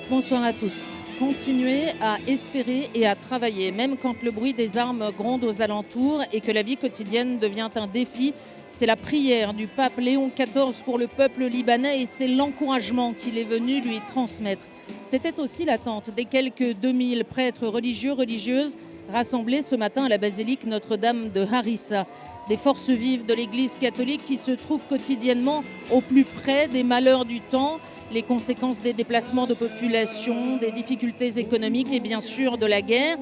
Bonsoir à tous. Continuez à espérer et à travailler, même quand le bruit des armes gronde aux alentours et que la vie quotidienne devient un défi. C'est la prière du pape Léon XIV pour le peuple libanais et c'est l'encouragement qu'il est venu lui transmettre. C'était aussi l'attente des quelques 2000 prêtres religieux, religieuses rassemblés ce matin à la basilique Notre-Dame de Harissa. Des forces vives de l'Église catholique qui se trouvent quotidiennement au plus près des malheurs du temps, les conséquences des déplacements de population, des difficultés économiques et bien sûr de la guerre.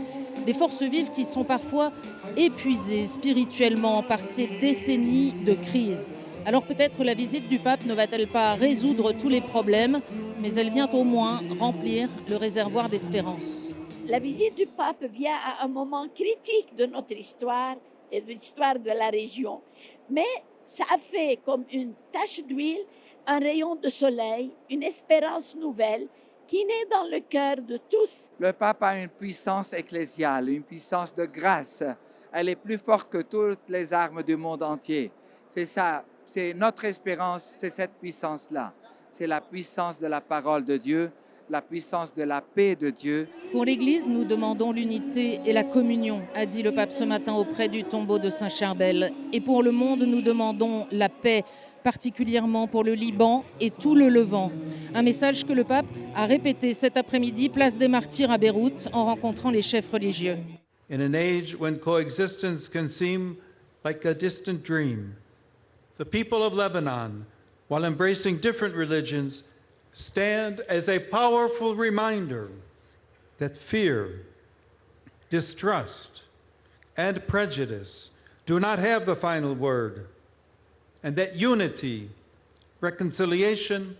Des forces vives qui sont parfois épuisées spirituellement par ces décennies de crise. Alors peut-être la visite du pape ne va-t-elle pas résoudre tous les problèmes, mais elle vient au moins remplir le réservoir d'espérance. La visite du pape vient à un moment critique de notre histoire et de l'histoire de la région. Mais ça a fait comme une tache d'huile, un rayon de soleil, une espérance nouvelle qui naît dans le cœur de tous. Le pape a une puissance ecclésiale, une puissance de grâce. Elle est plus forte que toutes les armes du monde entier. C'est ça, c'est notre espérance, c'est cette puissance-là. C'est la puissance de la parole de Dieu, la puissance de la paix de Dieu. Pour l'Église, nous demandons l'unité et la communion, a dit le pape ce matin auprès du tombeau de Saint-Charbel. Et pour le monde, nous demandons la paix, particulièrement pour le Liban et tout le Levant. Un message que le pape a répété cet après-midi, place des Martyrs à Beyrouth, en rencontrant les chefs religieux. In an age when coexistence can seem like a distant dream, the people of Lebanon, while embracing different religions, stand as a powerful reminder that fear, distrust, and prejudice do not have the final word, and that unity, reconciliation,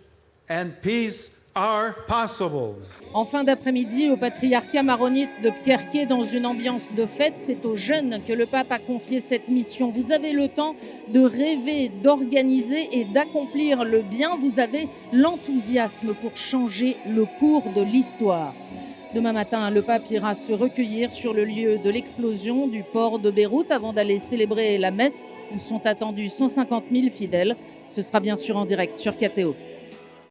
and peace are possible. En fin d'après-midi, au patriarcat maronite de Pkerké, dans une ambiance de fête, c'est aux jeunes que le pape a confié cette mission. Vous avez le temps de rêver, d'organiser et d'accomplir le bien. Vous avez l'enthousiasme pour changer le cours de l'histoire. Demain matin, le pape ira se recueillir sur le lieu de l'explosion du port de Beyrouth avant d'aller célébrer la messe où sont attendus 150 000 fidèles. Ce sera bien sûr en direct sur KTO.